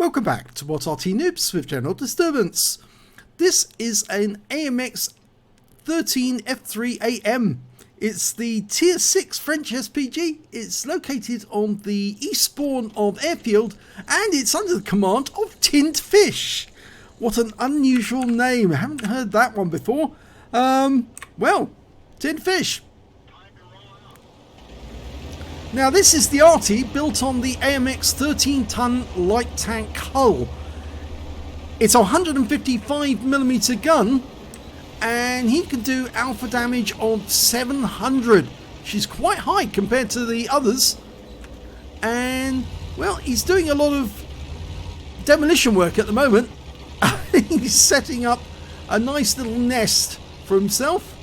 Welcome back to What Arty Noobs with General Disturbance. This is an AMX 13F3AM. It's the Tier 6 French SPG. It's located on the east spawn of Airfield and it's under the command of Tinned Fish. What an unusual name. I haven't heard that one before. Well, Tinned Fish. Now this is the Arty built on the AMX 13-ton light tank hull. It's a 155mm gun and he can do alpha damage of 700. She's quite high compared to the others. And well, he's doing a lot of demolition work at the moment. He's setting up a nice little nest for himself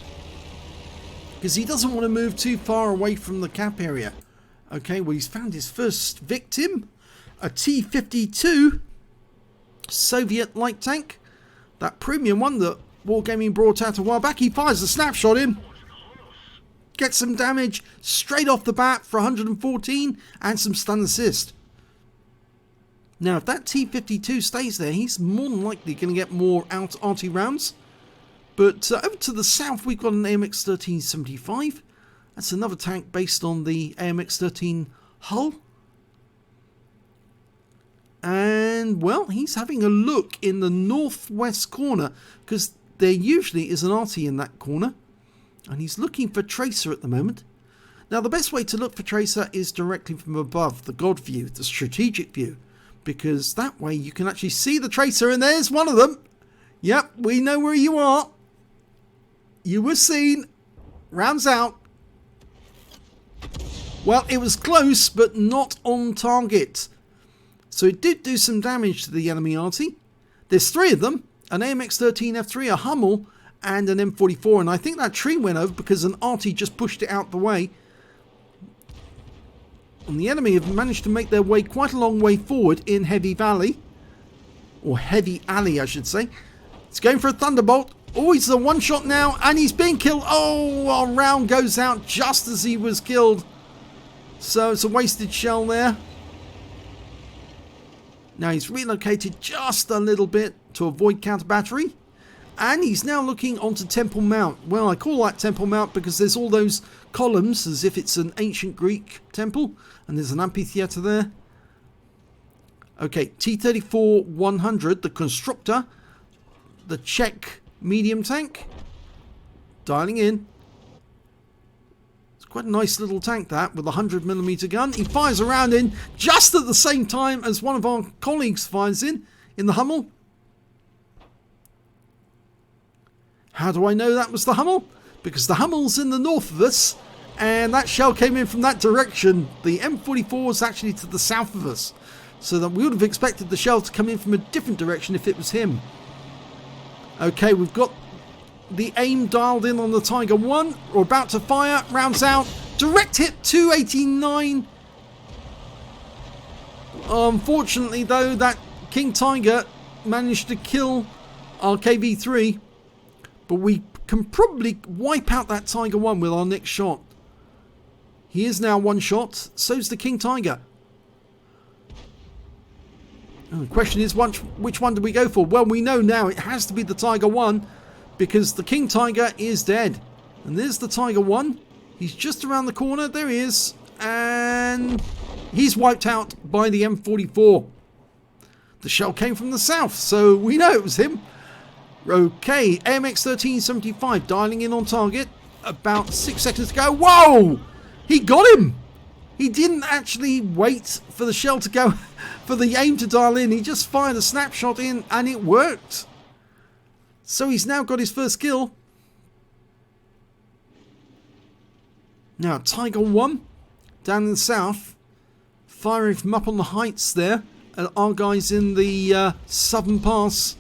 because he doesn't want to move too far away from the cap area. Okay, well, he's found his first victim, a T-52 Soviet light tank, that premium one that Wargaming brought out a while back. He fires a snapshot in, gets some damage straight off the bat for 114 and some stun assist. Now, if that T-52 stays there, he's more than likely going to get more Arty rounds. But over to the south, we've got an AMX 1375. That's another tank based on the AMX 13 hull. And, well, he's having a look in the northwest corner because there usually is an Arty in that corner. And he's looking for Tracer at the moment. Now, the best way to look for Tracer is directly from above, the God view, the strategic view. Because that way you can actually see the Tracer, and there's one of them. Yep, we know where you are. You were seen. Rounds out. Well, it was close, but not on target. So it did do some damage to the enemy Arty. There's three of them. An AMX 13F3, a Hummel, and an M44. And I think that tree went over because an Arty just pushed it out the way. And the enemy have managed to make their way quite a long way forward in Heavy Valley. Or Heavy Alley, I should say. It's going for a Thunderbolt. Oh, he's a one-shot now, and he's being killed. Oh, our round goes out just as he was killed. So it's a wasted shell there. Now he's relocated just a little bit to avoid counter battery. And he's now looking onto Temple Mount. Well, I call that Temple Mount because there's all those columns as if it's an ancient Greek temple. And there's an amphitheater there. Okay, T-34-100, the Constructor. The Czech medium tank. Dialing in. Quite a nice little tank that with a 100mm gun. He fires a round in just at the same time as one of our colleagues fires in the Hummel. How do I know that was the Hummel? Because the Hummel's in the north of us and that shell came in from that direction. The M44 was actually to the south of us. So that we would have expected the shell to come in from a different direction if it was him. Okay, we've got the aim dialed in on the Tiger 1. We're about to fire. Rounds out. Direct hit 289. Unfortunately, though, that King Tiger managed to kill our KV3. But we can probably wipe out that Tiger 1 with our next shot. He is now one shot. So's the King Tiger. And the question is, which one do we go for? Well, we know now it has to be the Tiger 1. Because the King Tiger is dead. And there's the Tiger 1. He's just around the corner. There he is. And he's wiped out by the M44. The shell came from the south, so we know it was him. Okay, AMX 1375 dialing in on target. About 6 seconds to go. Whoa! He got him! He didn't actually wait for the shell to go, for the aim to dial in. He just fired a snapshot in and it worked. So he's now got his first kill. Now Tiger 1 down in the south, firing from up on the heights there at our guys in the southern pass.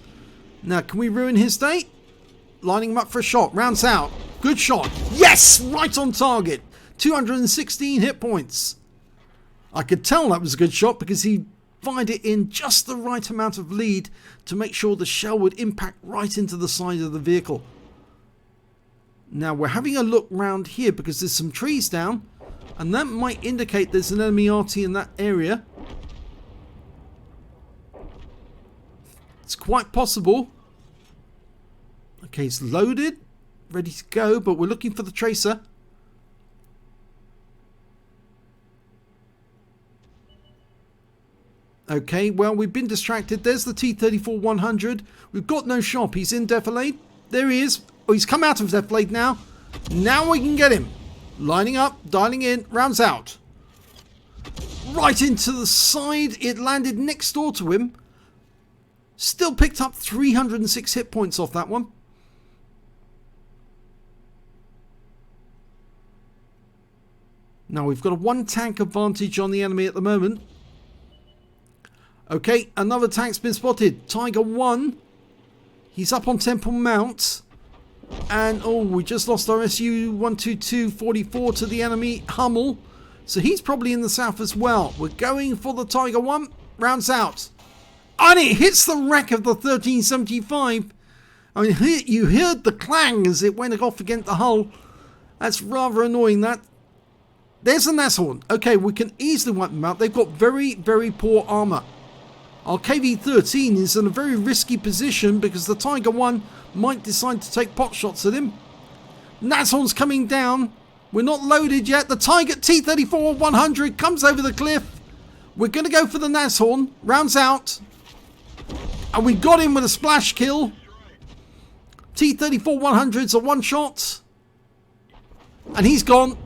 Now can we ruin his day? Lining him up for a shot. Rounds out. Good shot. Yes! Right on target. 216 hit points. I could tell that was a good shot because he fired it in just the right amount of lead to make sure the shell would impact right into the side of the vehicle. Now we're having a look round here because there's some trees down and that might indicate there's an enemy Arty in that area. quite possible. Okay, it's loaded, ready to go, but we're looking for the tracer. Okay, well, we've been distracted. There's the T-34-100. We've got no shop. He's in defilade. There he is. Oh, he's come out of defilade now. Now we can get him. Lining up, dialing in, rounds out. Right into the side. It landed next door to him. Still picked up 306 hit points off that one. Now we've got a 1 tank advantage on the enemy at the moment. Okay, another tank's been spotted. Tiger 1. He's up on Temple Mount. And, oh, we just lost our Su-122-44 to the enemy Hummel. So he's probably in the south as well. We're going for the Tiger 1. Rounds out. And it hits the wreck of the 1375. I mean, you heard the clang as it went off against the hull. That's rather annoying, that. There's a Nashorn. Okay, we can easily wipe them out. They've got very, very poor armor. Our KV-13 is in a very risky position because the Tiger 1 might decide to take pot shots at him. Nashorn's coming down. We're not loaded yet. The Tiger T-34-100 comes over the cliff. We're going to go for the Nashorn. Rounds out. And we got him with a splash kill. T-34-100's a one shot. And he's gone.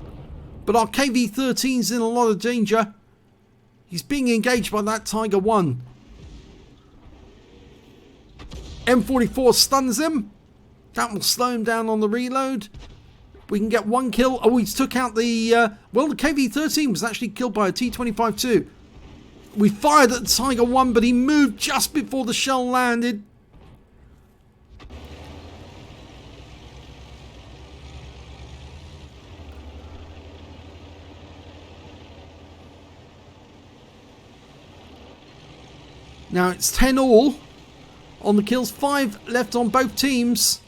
But our KV-13's in a lot of danger. He's being engaged by that Tiger 1. M44 stuns him. That will slow him down on the reload. We can get 1 kill. Oh, he took out the... well, the KV-13 was actually killed by a T-25-2. We fired at the Tiger 1, but he moved just before the shell landed. Now it's 10 all on the kills, 5 left on both teams,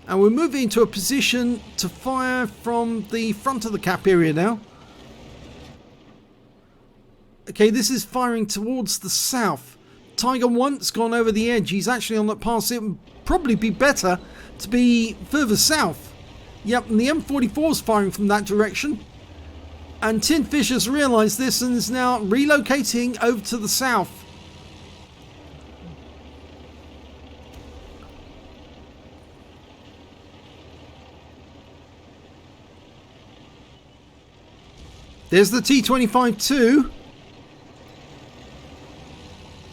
and we're moving into a position to fire from the front of the cap area now. Okay, this is firing towards the south. Tiger 1's gone over the edge. He's actually on that pass. It would probably be better to be further south. Yep, and the M44's firing from that direction. And Tin Fish has realised this and is now relocating over to the south. There's the T-25-2.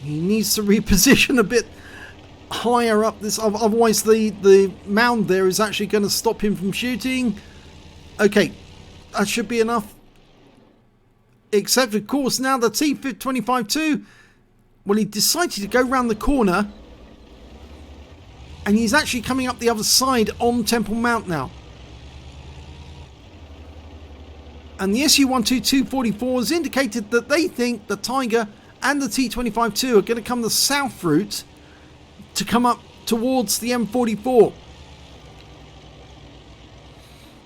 He needs to reposition a bit higher up this, otherwise the mound there is actually going to stop him from shooting. Okay, that should be enough. Except, of course, now the T-25-2, well, he decided to go round the corner, and he's actually coming up the other side on Temple Mount now. And the Su-122-44 has indicated that they think the Tiger and the T-25-2 are going to come the south route to come up towards the M44.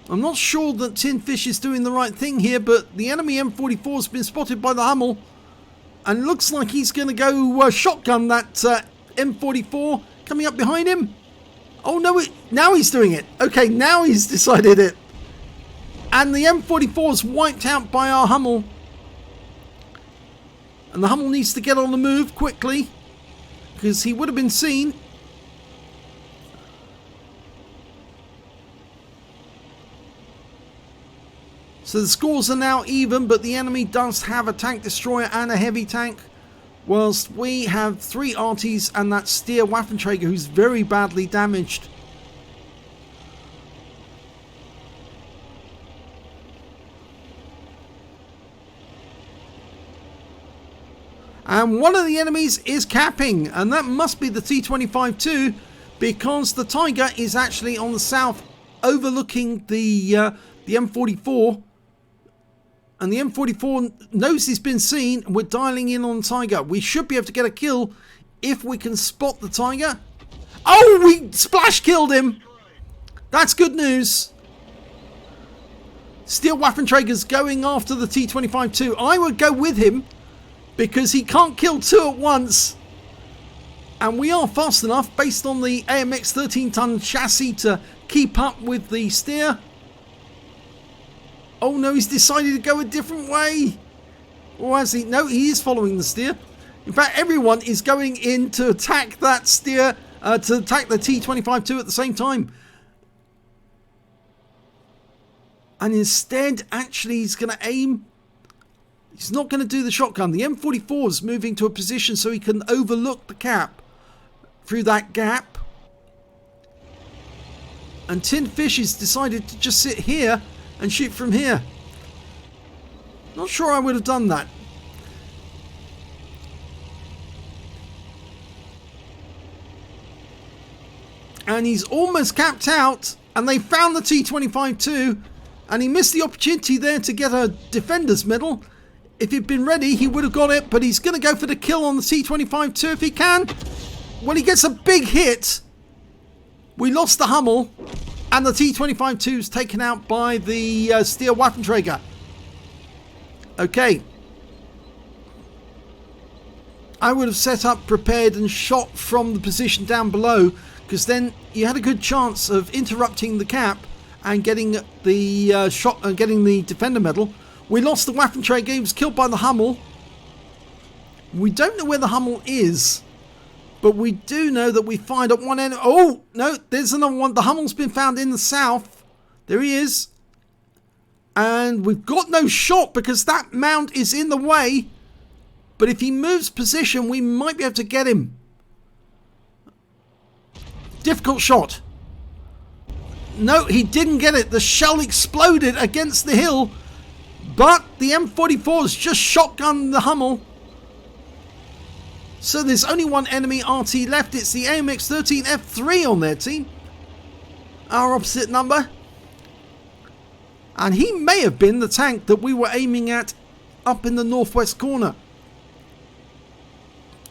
I'm not sure that Tin Fish is doing the right thing here, but the enemy M44 has been spotted by the Hummel, and looks like he's going to go shotgun that M44 coming up behind him. Oh no, now he's doing it. Okay, now he's decided it. And the M44 is wiped out by our Hummel. And the Hummel needs to get on the move quickly, because he would have been seen. So the scores are now even, but the enemy does have a tank destroyer and a heavy tank, whilst we have 3 Artys and that Steer Waffenträger who's very badly damaged. And one of the enemies is capping, and that must be the T-25-2, because the Tiger is actually on the south overlooking the M44. And the M44 knows he's been seen, and we're dialing in on Tiger. We should be able to get a kill if we can spot the Tiger. Oh, we splash killed him! That's good news. Steel Waffenträger's going after the T-25-2. I would go with him, because he can't kill 2 at once. And we are fast enough, based on the AMX 13-ton chassis, to keep up with the steer. Oh no, he's decided to go a different way. Or has he? No, he is following the steer. In fact, everyone is going in to attack that steer, to attack the T25-2 at the same time. And instead, actually, he's going to aim. He's not going to do the shotgun. The M44 is moving to a position so he can overlook the cap through that gap. And Tin Fish has decided to just sit here and shoot from here. Not sure I would have done that. And he's almost capped out, and they found the T25-2, and he missed the opportunity there to get a defender's medal. If he'd been ready, he would have got it, but he's going to go for the kill on the T25-2 if he can. When he gets a big hit, we lost the Hummel, and the T25-2 is taken out by the Steel Waffenträger. Okay. I would have set up, prepared, and shot from the position down below, because then you had a good chance of interrupting the cap and getting the shot and getting the defender medal. We lost the Waffenträger. He was killed by the Hummel. We don't know where the Hummel is, but we do know that we fired at one end. Oh no, there's another one. The Hummel's been found in the south. There he is, and we've got no shot because that mount is in the way. But if he moves position, we might be able to get him. Difficult shot. No, he didn't get it. The shell exploded against the hill, but the M44's just shotgunned the Hummel. So there's only one enemy Arty left. It's the AMX 13F3 on their team. Our opposite number. And he may have been the tank that we were aiming at up in the northwest corner.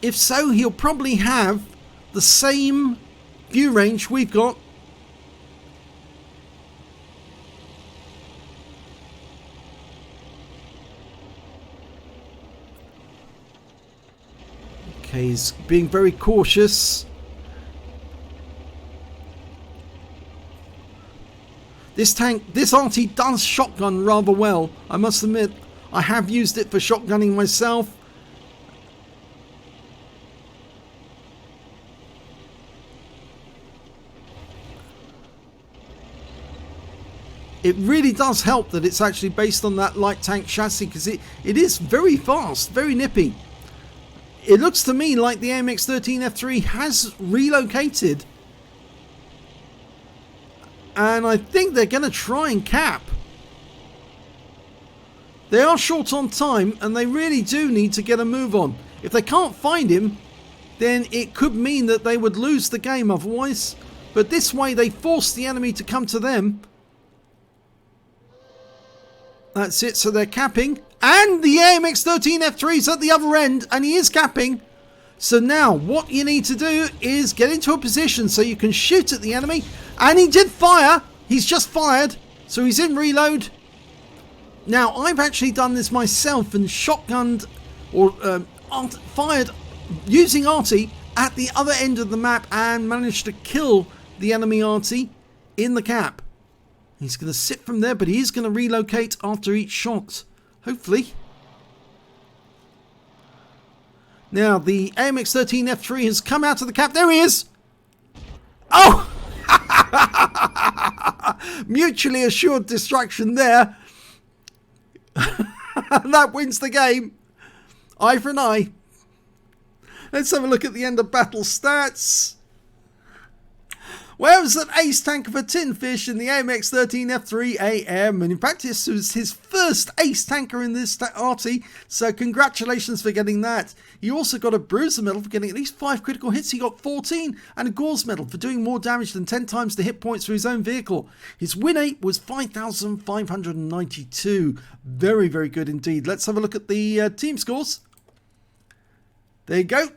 If so, he'll probably have the same view range we've got. Okay, he's being very cautious. This tank, this Arty does shotgun rather well. I must admit, I have used it for shotgunning myself. It really does help that it's actually based on that light tank chassis, because it is very fast, very nippy. It looks to me like the AMX 13F3 has relocated. And I think they're going to try and cap. They are short on time, and they really do need to get a move on. If they can't find him, then it could mean that they would lose the game otherwise. But this way they force the enemy to come to them. That's it, so they're capping. And the AMX 13F3 is at the other end, and he is capping. So now, what you need to do is get into a position so you can shoot at the enemy. And he did fire. He's just fired. So he's in reload. Now, I've actually done this myself and shotgunned, or fired using Arty at the other end of the map and managed to kill the enemy Arty in the cap. He's going to sit from there, but he is going to relocate after each shot. Hopefully. Now, the AMX 13F3 has come out of the cap. There he is! Oh! Mutually assured destruction there. That wins the game. Eye for an eye. Let's have a look at the end of battle stats. Well, it was an ace tanker for Tin Fish in the AMX 13F3 AM, and in fact this was his first ace tanker in this Arty, so congratulations for getting that. He also got a Bruiser medal for getting at least 5 critical hits. He got 14, and a Gore's medal for doing more damage than 10 times the hit points for his own vehicle. His win rate was 5,592. Very, very good indeed. Let's have a look at the team scores. There you go.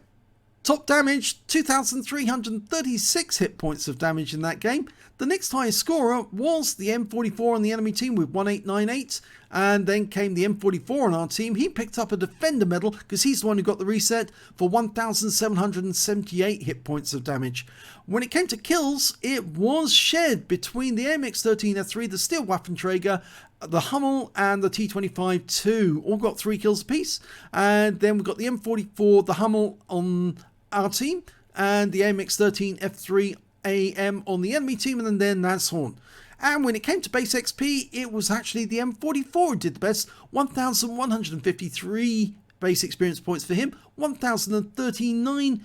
Top damage, 2,336 hit points of damage in that game. The next highest scorer was the M44 on the enemy team with 1898, and then came the M44 on our team. He picked up a Defender medal because he's the one who got the reset for 1,778 hit points of damage. When it came to kills, it was shared between the AMX 13F3, the Steel Waffenträger, the Hummel and the T25-2. All got 3 kills apiece. And then we've got the M44, the Hummel on our team, and the AMX 13F3 AM on the enemy team, and then Nashorn. And when it came to base XP, it was actually the M44 who did the best. 1,153 base experience points for him, 1,039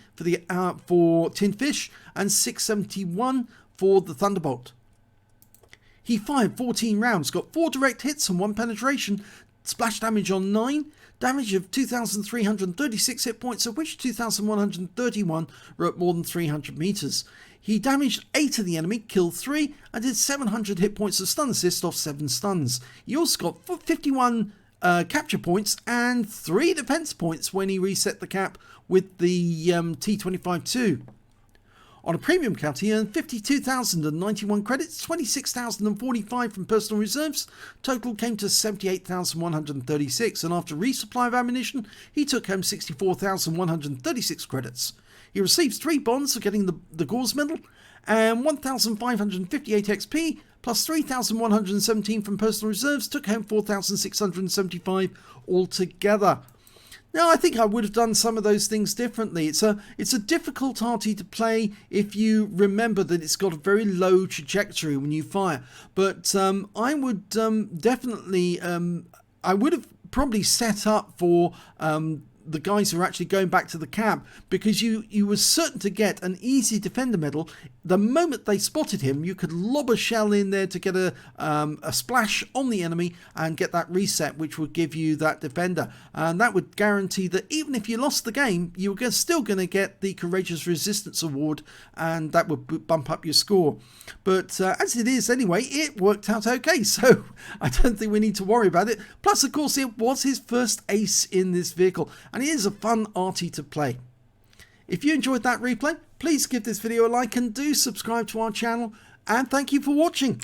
for Tin Fish, and 671 for the Thunderbolt. He fired 14 rounds, got 4 direct hits and 1 penetration, splash damage on 9, damage of 2,336 hit points, of which 2,131 were at more than 300 meters. He damaged 8 of the enemy, killed 3, and did 700 hit points of stun assist off 7 stuns. He also got 51 capture points and 3 defense points when he reset the cap with the T25-2. On a premium count, he earned 52,091 credits, 26,045 from personal reserves. Total came to 78,136, and after resupply of ammunition, he took home 64,136 credits. He receives 3 bonds for getting the Gore's medal, and 1,558 XP, plus 3,117 from personal reserves, took home 4,675 altogether. Now, I think I would have done some of those things differently. It's a difficult Arty to play if you remember that it's got a very low trajectory when you fire. But I would definitely, I would have probably set up for the guys who are actually going back to the camp, because you were certain to get an easy Defender medal. The moment they spotted him, you could lob a shell in there to get a splash on the enemy and get that reset, which would give you that Defender, and that would guarantee that even if you lost the game, you were still going to get the Courageous Resistance Award, and that would bump up your score. But as it is anyway, it worked out okay, so I don't think we need to worry about it. Plus, of course, it was his first ace in this vehicle, and it is a fun Arty to play. If you enjoyed that replay, please give this video a like and do subscribe to our channel, and thank you for watching.